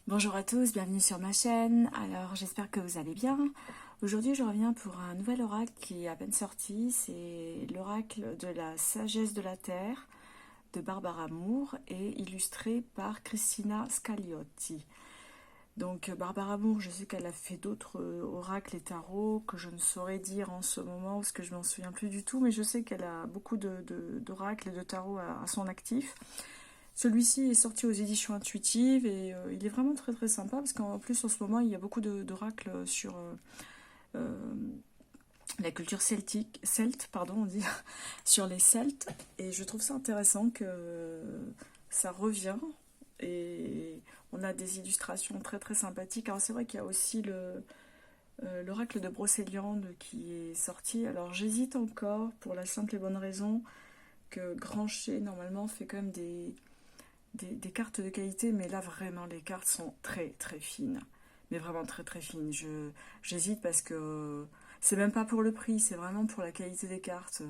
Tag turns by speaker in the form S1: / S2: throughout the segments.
S1: Bonjour à tous, bienvenue sur ma chaîne. Alors j'espère que vous allez bien. Aujourd'hui je reviens pour un nouvel oracle qui est à peine sorti. C'est l'oracle de la sagesse de la terre de Barbara Moore et illustré par Cristina Scagliotti. Donc Barbara Moore, je sais qu'elle a fait d'autres oracles et tarots que je ne saurais dire en ce moment parce que je m'en souviens plus du tout, mais je sais qu'elle a beaucoup d'oracles et de tarots à son actif. Celui-ci est sorti aux éditions intuitives et il est vraiment très très sympa parce qu'en plus en ce moment il y a beaucoup d'oracles sur euh, la culture celte, pardon, on dit, sur les Celtes, et je trouve ça intéressant que ça revient et on a des illustrations très très sympathiques. Alors c'est vrai qu'il y a aussi l'oracle de Brocéliande qui est sorti. Alors j'hésite encore pour la simple et bonne raison que Grancher normalement fait quand même des cartes de qualité, mais là vraiment les cartes sont très très fines, mais vraiment très très fines. J'hésite parce que c'est même pas pour le prix, c'est vraiment pour la qualité des cartes,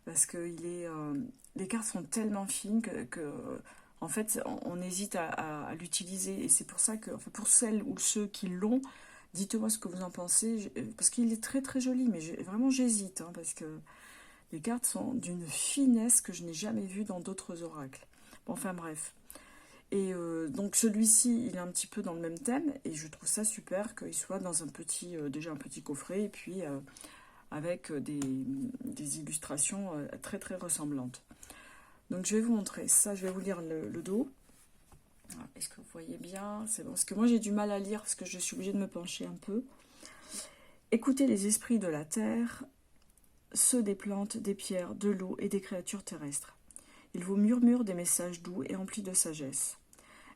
S1: parce que les cartes sont tellement fines en fait on hésite à l'utiliser, et c'est pour ça que enfin, pour celles ou ceux qui l'ont, dites-moi ce que vous en pensez, parce qu'il est très très joli, mais vraiment j'hésite, hein, parce que les cartes sont d'une finesse que je n'ai jamais vue dans d'autres oracles. Bon, enfin bref. Et donc celui-ci, il est un petit peu dans le même thème, et je trouve ça super qu'il soit dans un petit, déjà un petit coffret, et puis avec des illustrations très très ressemblantes. Donc je vais vous montrer ça, je vais vous lire le dos. Est-ce que vous voyez bien? C'est bon, parce que moi j'ai du mal à lire, parce que je suis obligée de me pencher un peu. Écoutez les esprits de la terre, ceux des plantes, des pierres, de l'eau et des créatures terrestres. Ils vous murmurent des messages doux et emplis de sagesse.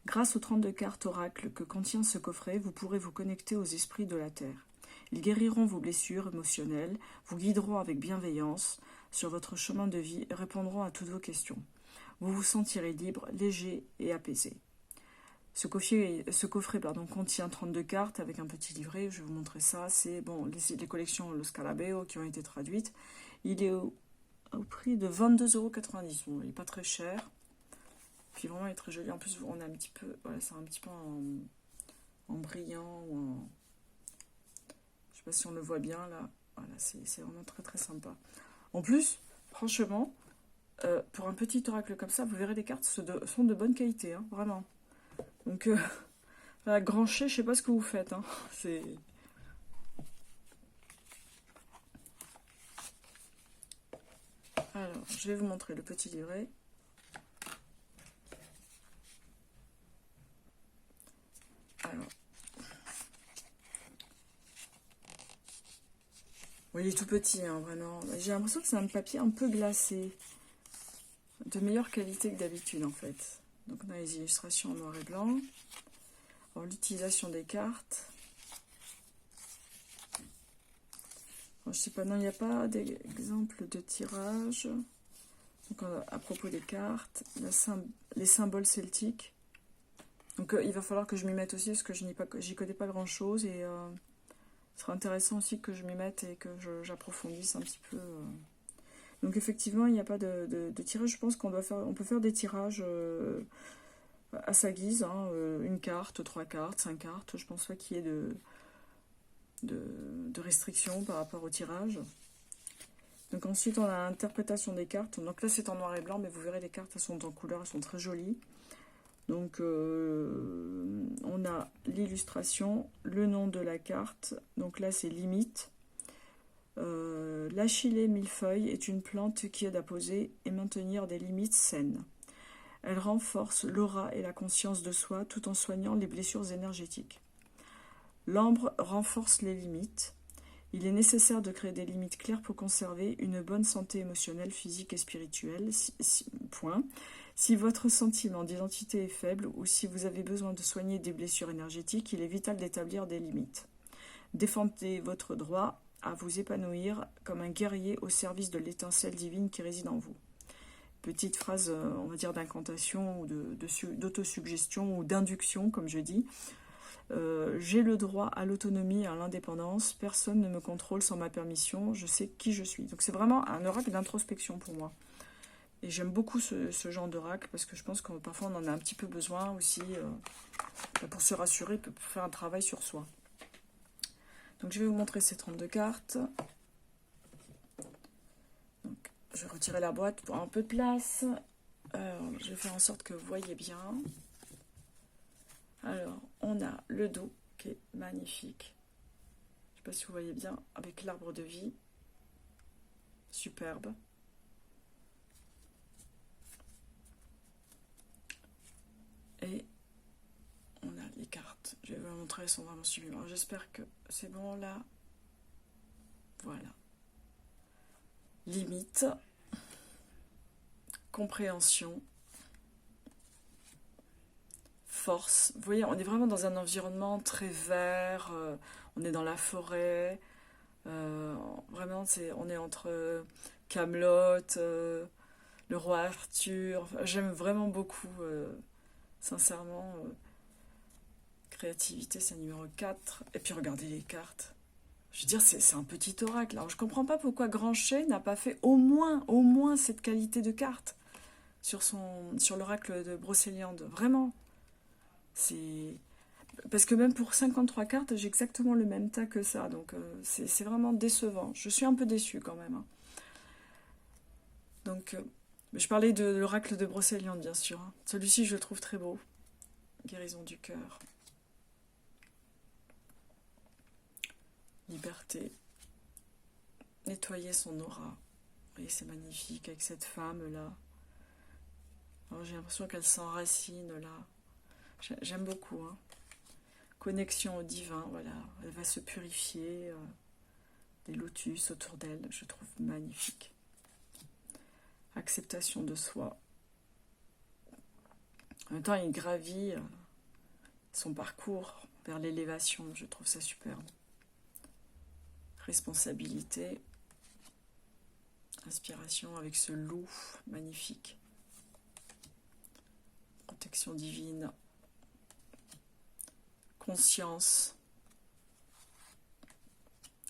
S1: Grâce aux 32 cartes oracles que contient ce coffret, vous pourrez vous connecter aux esprits de la Terre. Ils guériront vos blessures émotionnelles, vous guideront avec bienveillance sur votre chemin de vie et répondront à toutes vos questions. Vous vous sentirez libre, léger et apaisé. Ce coffret contient 32 cartes avec un petit livret, je vais vous montrer ça. C'est bon, les collections Lo Scarabeo qui ont été traduites. Il est au prix de 22,90 €. Bon, il n'est pas très cher. Puis vraiment, il est très joli. En plus, on a un petit peu, voilà, c'est un petit peu en brillant ou en, je sais pas si on le voit bien là. Voilà, c'est vraiment très très sympa. En plus, franchement, pour un petit oracle comme ça, vous verrez les cartes sont de bonne qualité, hein, vraiment. Donc, la Grancher, je sais pas ce que vous faites, hein. C'est alors, je vais vous montrer le petit livret. Alors, bon, il est tout petit, hein, vraiment. J'ai l'impression que c'est un papier un peu glacé, de meilleure qualité que d'habitude en fait. Donc on a les illustrations en noir et blanc. Alors l'utilisation des cartes. Alors, je sais pas, non, il n'y a pas d'exemple de tirage. Donc à propos des cartes, les symboles celtiques. Donc il va falloir que je m'y mette aussi parce que j'y connais pas grand chose, et ce sera intéressant aussi que je m'y mette et que j'approfondisse un petit peu. Donc effectivement, il n'y a pas de tirage. Je pense on peut faire des tirages à sa guise, hein, une carte, 3 cartes, 5 cartes. Je pense pas qu'il y ait de restrictions par rapport au tirage. Donc ensuite, on a l'interprétation des cartes. Donc là, c'est en noir et blanc, mais vous verrez, les cartes, elles sont en couleur, elles sont très jolies. Donc on a l'illustration, le nom de la carte. Donc là, c'est limite. L'Achillée millefeuille est une plante qui aide à poser et maintenir des limites saines. Elle renforce l'aura et la conscience de soi tout en soignant les blessures énergétiques. L'ambre renforce les limites. Il est nécessaire de créer des limites claires pour conserver une bonne santé émotionnelle, physique et spirituelle. Point. Si votre sentiment d'identité est faible ou si vous avez besoin de soigner des blessures énergétiques, il est vital d'établir des limites. Défendez votre droit à vous épanouir comme un guerrier au service de l'étincelle divine qui réside en vous. Petite phrase, on va dire, d'incantation ou d'autosuggestion ou d'induction, comme je dis. J'ai le droit à l'autonomie et à l'indépendance. Personne ne me contrôle sans ma permission. Je sais qui je suis. Donc c'est vraiment un oracle d'introspection pour moi. Et j'aime beaucoup ce genre d'oracle parce que je pense que parfois on en a un petit peu besoin aussi pour se rassurer, pour faire un travail sur soi. Donc je vais vous montrer ces 32 cartes. Donc, je vais retirer la boîte pour un peu de place. Je vais faire en sorte que vous voyez bien. Alors, on a le dos qui est magnifique. Je ne sais pas si vous voyez bien, avec l'arbre de vie. Superbe. Et on a les cartes. Je vais vous montrer, elles sont vraiment sublimes. Alors, j'espère que c'est bon là. Voilà. Limite. Compréhension. Force. Vous voyez, on est vraiment dans un environnement très vert. On est dans la forêt. Vraiment, on est entre Camelot, le roi Arthur. Enfin, j'aime vraiment beaucoup, sincèrement. Créativité, c'est numéro 4. Et puis regardez les cartes. Je veux dire, c'est un petit oracle. Alors, je comprends pas pourquoi Grancher n'a pas fait au moins cette qualité de carte sur l'oracle de Brocéliande. Vraiment. C'est... Parce que même pour 53 cartes, j'ai exactement le même tas que ça. Donc, c'est vraiment décevant. Je suis un peu déçue quand même. Hein. Donc, je parlais de l'oracle de Brocéliande, bien sûr. Hein. Celui-ci, je le trouve très beau. Guérison du cœur. Liberté. Nettoyer son aura. Vous voyez, c'est magnifique avec cette femme-là. Alors, j'ai l'impression qu'elle s'enracine, là. J'aime beaucoup, hein. Connexion au divin, voilà. Elle va se purifier. Des lotus autour d'elle, je trouve magnifique. Acceptation de soi. En même temps, il gravit son parcours vers l'élévation. Je trouve ça superbe. Responsabilité. Inspiration avec ce loup magnifique. Protection divine. Conscience.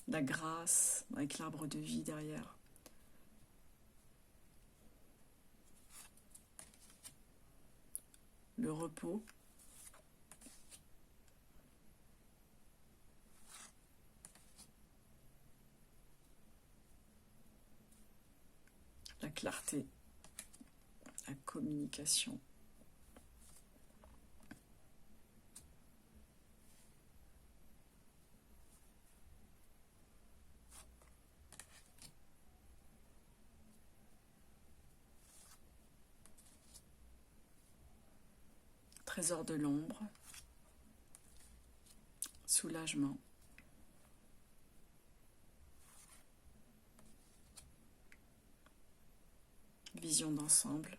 S1: La grâce avec l'arbre de vie derrière. Le repos. La clarté. La communication. Trésor de l'ombre. Soulagement. Vision d'ensemble.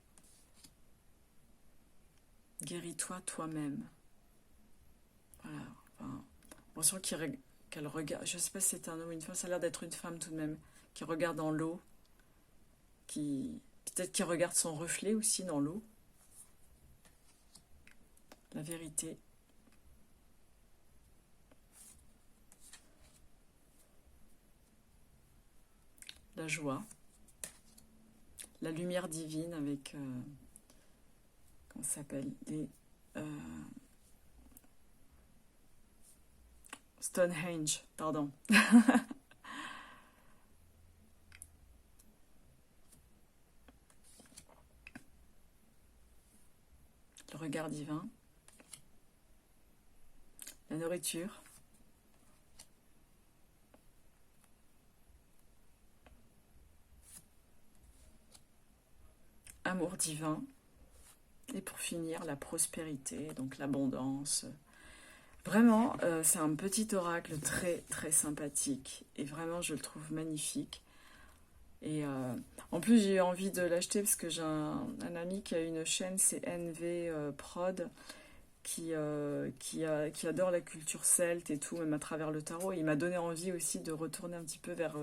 S1: Guéris-toi toi-même. Voilà. Enfin, bon, sûr qu'elle regarde. Je ne sais pas si c'est un homme ou une femme. Ça a l'air d'être une femme tout de même qui regarde dans l'eau, peut-être qui regarde son reflet aussi dans l'eau. La vérité. La joie. La lumière divine avec comment ça s'appelle, les Stonehenge, pardon. Le regard divin. La nourriture. Amour divin. Et pour finir, la prospérité, donc l'abondance. Vraiment, c'est un petit oracle très très sympathique. Et vraiment, je le trouve magnifique. Et en plus, j'ai eu envie de l'acheter parce que j'ai un ami qui a une chaîne, c'est NV Prod, qui adore la culture celte et tout, même à travers le tarot. Et il m'a donné envie aussi de retourner un petit peu vers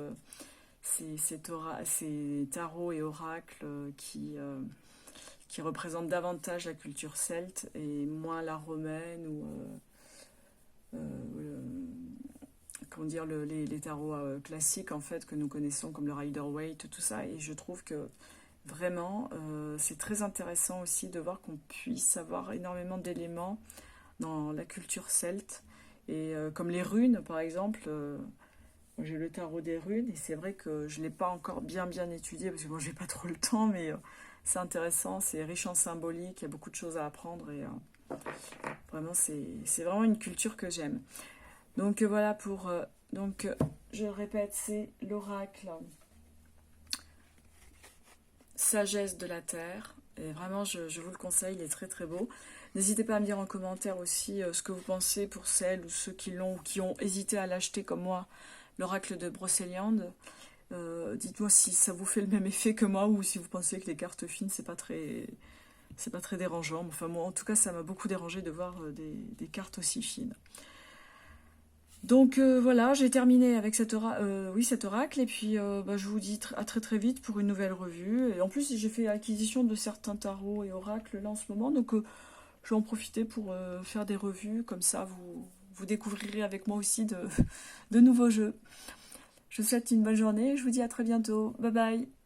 S1: ces tarots et oracles qui représentent davantage la culture celte et moins la romaine ou comment dire, les tarots classiques en fait que nous connaissons comme le Rider-Waite, tout ça. Et je trouve que Vraiment, c'est très intéressant aussi de voir qu'on puisse avoir énormément d'éléments dans la culture celte. Et comme les runes, par exemple, j'ai le tarot des runes, et c'est vrai que je ne l'ai pas encore bien étudié, parce que moi, j'ai pas trop le temps, mais c'est intéressant, c'est riche en symbolique, il y a beaucoup de choses à apprendre, et vraiment, c'est vraiment une culture que j'aime. Donc voilà pour... donc, je le répète, c'est l'oracle Sagesse de la Terre. Et vraiment, je vous le conseille, il est très très beau. N'hésitez pas à me dire en commentaire aussi ce que vous pensez pour celles ou ceux qui l'ont ou qui ont hésité à l'acheter comme moi, l'oracle de Brocéliande. Dites-moi si ça vous fait le même effet que moi ou si vous pensez que les cartes fines, c'est pas très dérangeant. Enfin, moi, en tout cas, ça m'a beaucoup dérangé de voir des cartes aussi fines. Donc voilà, j'ai terminé avec cet oracle et puis je vous dis à très très vite pour une nouvelle revue. Et en plus, j'ai fait acquisition de certains tarots et oracles là en ce moment, donc je vais en profiter pour faire des revues, comme ça vous découvrirez avec moi aussi de nouveaux jeux. Je vous souhaite une bonne journée, je vous dis à très bientôt, bye bye.